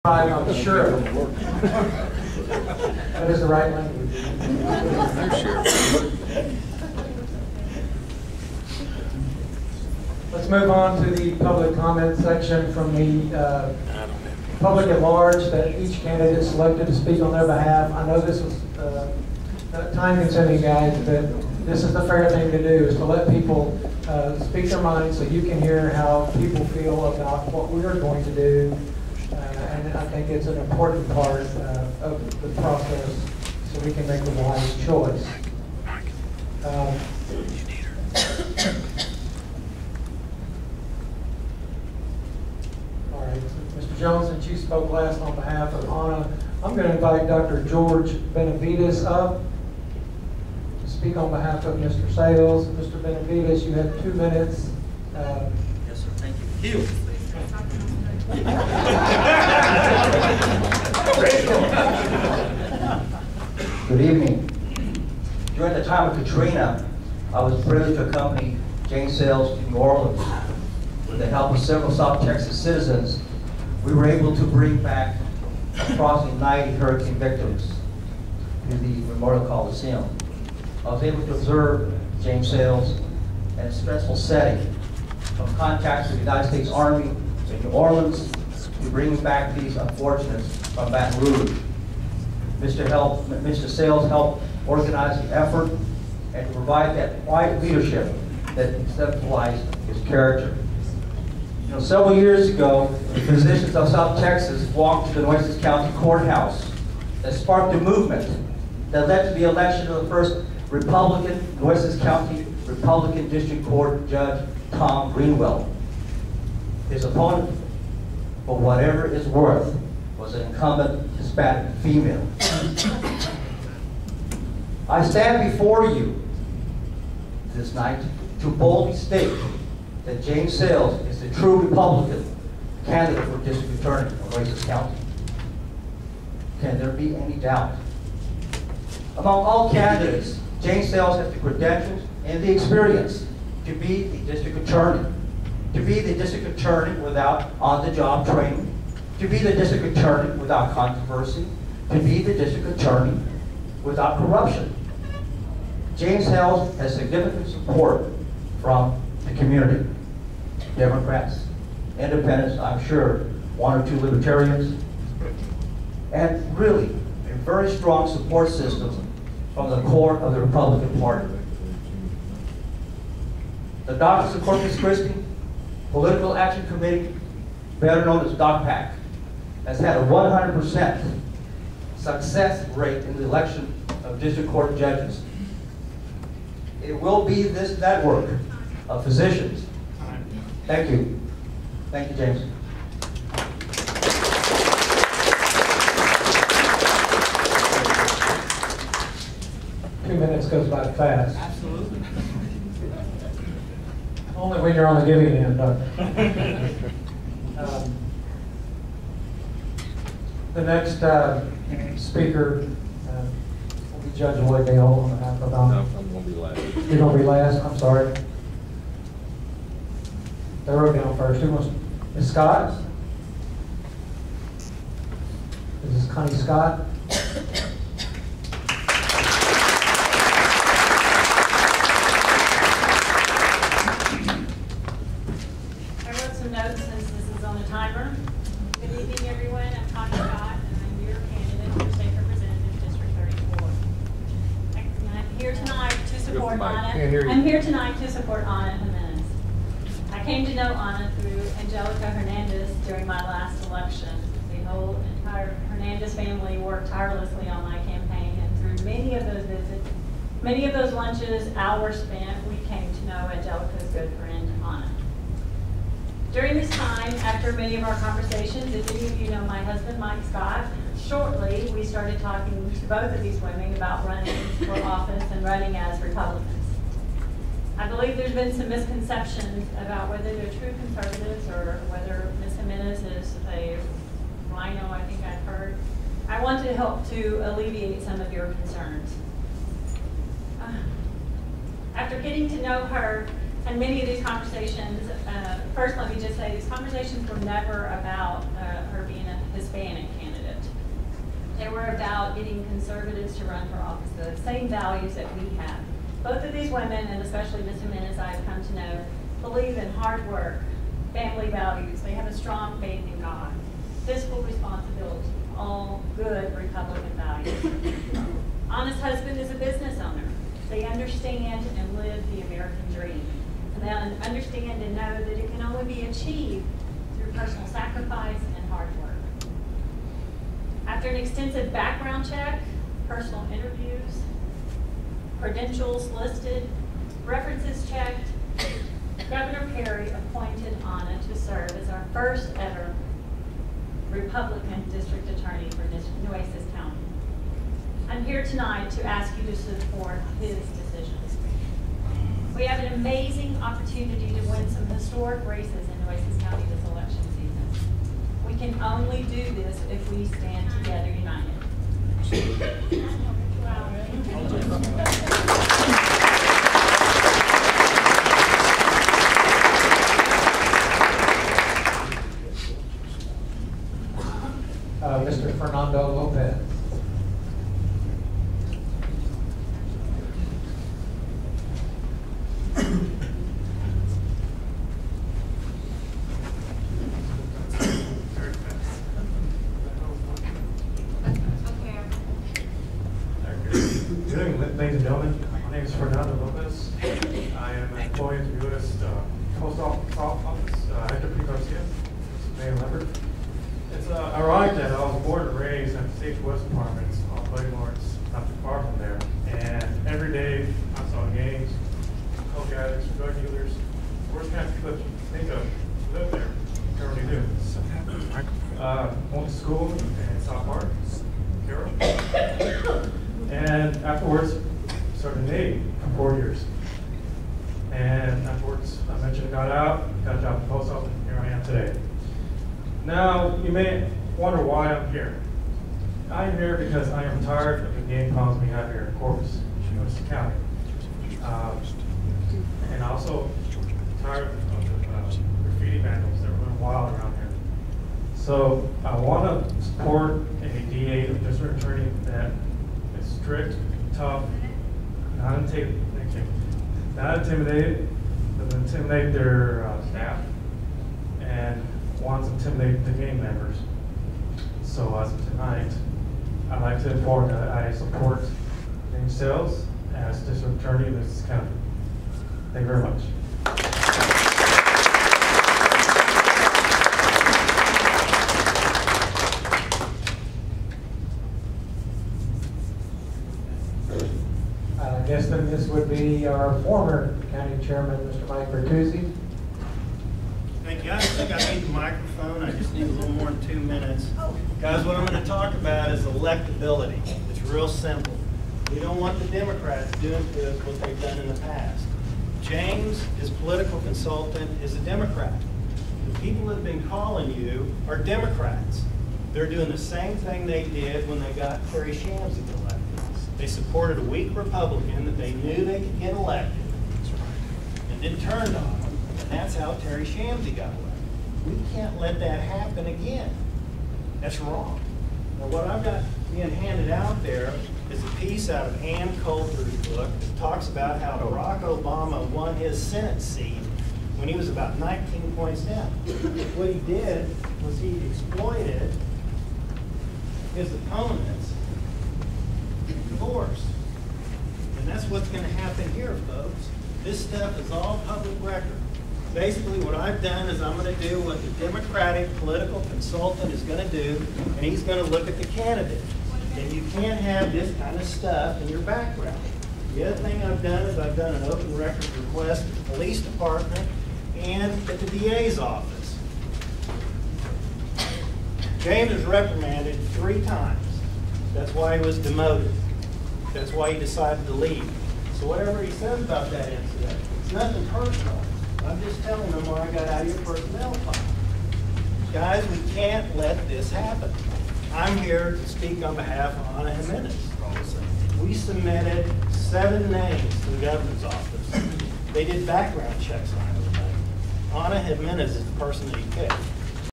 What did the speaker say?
I'm sure. That is the right language. Let's move on to the public comment section from the public at large that each candidate selected to speak on their behalf. I know this was time-consuming, guys, but this is the fair thing to do, is to let people speak their minds so you can hear how people feel about what we are going to do. And I think it's an important part of the process so we can make a wise choice. All right, Mr. Jones, since you spoke last on behalf of Anna, I'm going to invite Dr. George Benavides up to speak on behalf of Mr. Sales. Mr. Benavides, you have 2 minutes. Yes, sir. Thank you. Heel. Good evening. During the time of Katrina, I was privileged to accompany James Sales to New Orleans. With the help of several South Texas citizens, we were able to bring back approximately 90 hurricane victims to the Memorial Coliseum. I was able to observe James Sales in a stressful setting, from contacts with the United States Army in New Orleans to bring back these unfortunates from Baton Rouge. Mr. Sales helped organize the effort and to provide that quiet leadership that exemplifies his character. You know, several years ago, the physicians of South Texas walked to the Nueces County Courthouse that sparked a movement that led to the election of the first Republican Nueces County Republican District Court Judge Tom Greenwell. His opponent, for whatever it's worth, was an incumbent Hispanic female. I stand before you this night to boldly state that James Sales is the true Republican candidate for District Attorney of Nueces County. Can there be any doubt? Among all candidates, James Sales has the credentials and the experience to be the District Attorney. To be the District Attorney without on-the-job training, to be the District Attorney without controversy, to be the District Attorney without corruption. James Sales has significant support from the community. Democrats, independents, I'm sure, 1 or 2 libertarians, and really a very strong support system from the core of the Republican Party. The Doctors of Corpus Christi Political Action Committee, better known as DOCPAC, has had a 100% success rate in the election of district court judges. It will be this network of physicians. Thank you. Thank you, James. Two minutes goes by fast. Absolutely. Only when you're on the giving end, Doctor. The next speaker will be Judge Lloyd Dale on behalf of Donna. No, I'm going to be last. You're going to be last? I'm sorry. They wrote down first. Who wants? Ms. Scott? Is this Connie Scott? Timer. Good evening, everyone. I'm Connie Scott, and I'm your candidate for State Representative District 34. I'm here tonight to support Anna. I'm here tonight to support Anna Jimenez. I came to know Anna through Angelica Hernandez during my last election. The whole entire Hernandez family worked tirelessly on my campaign, and through many of those visits, many of those lunches, hours spent, we came to know Angelica's good friend, Anna. During this time, after many of our conversations, if any of you know my husband, Mike Scott, shortly we started talking to both of these women about running for office and running as Republicans. I believe there's been some misconceptions about whether they're true conservatives or whether Ms. Jimenez is a rhino, I think I've heard. I want to help to alleviate some of your concerns. After getting to know her, and many of these conversations, first let me just say, these conversations were never about her being a Hispanic. were about getting conservatives to run for office, the same values that we have. Both of these women, and especially Ms. Jimenez, I've come to know, believe in hard work, family values. They have a strong faith in God, fiscal responsibility, all good Republican values. Honest husband is a business owner. They understand and live the American dream. And they understand and know that it can only be achieved through personal sacrifice and hard work. After an extensive background check, personal interviews, credentials listed, references checked, Governor Perry appointed Anna to serve as our first ever Republican District Attorney for Nueces County. I'm here tonight to ask you to support his decisions. We have an amazing opportunity to win some historic races in Nueces County this election season. We can only do this if we stand together united. Mr. Fernando Lopez. Good evening, ladies and gentlemen. My name is Fernando Lopez. I am an employee at the U.S. Post Office, Hector P. Garcia, Mayor Leopard. It's ironic that I was born and raised at the State West Department on Lake Lawrence, not too far from there. And every day I saw gangs, coke addicts, drug dealers, worst kind of people that you think of live there. Currently do. Went to school in South Park, Carroll. And afterwards, started in the Navy for 4 years. And afterwards, I mentioned got out, got a job at the post office, and here I am today. Now, you may wonder why I'm here. I'm here because I am tired of the gang problems we have here in Corpus, Nueces County. And also tired of the graffiti vandals that run wild around here. So I want to support a DA, a district attorney that is strict, tough, not intimidated, doesn't intimidate their staff, and wants to intimidate the gang members. So as of tonight, I'd like to inform that I support James Sales as district attorney of this county. Thank you very much. I guess then this would be our former county chairman, Mr. Mike Bertuzzi. Thank you. I think I need the microphone. I just need a little more than 2 minutes. Guys, what I'm going to talk about is electability. It's real simple. We don't want the Democrats doing to us what they've done in the past. James, his political consultant, is a Democrat. The people that have been calling you are Democrats. They're doing the same thing they did when they got Terry Shamsey elected. They supported a weak Republican that they knew they could get elected, and then turned on him, and that's how Terry Shamsey got elected. We can't let that happen again. That's wrong. Now, what I've got being handed out there is a piece out of Ann Coulter's book that talks about how Barack Obama won his Senate seat when he was about 19 points down. What he did was he exploited his opponent's divorce. And that's what's going to happen here, folks. This stuff is all public record. Basically, what I've done is I'm going to do what the Democratic political consultant is going to do, and he's going to look at the candidate. And you can't have this kind of stuff in your background. The other thing I've done is I've done an open record request at the police department and at the DA's office. James was reprimanded 3 times. That's why he was demoted. That's why he decided to leave. So whatever he says about that incident, it's nothing personal. I'm just telling him what I got out of your personnel file. Guys, we can't let this happen. I'm here to speak on behalf of Ana Jimenez. We submitted 7 names to the governor's office. They did background checks on everybody. Ana Jimenez is the person that he picked.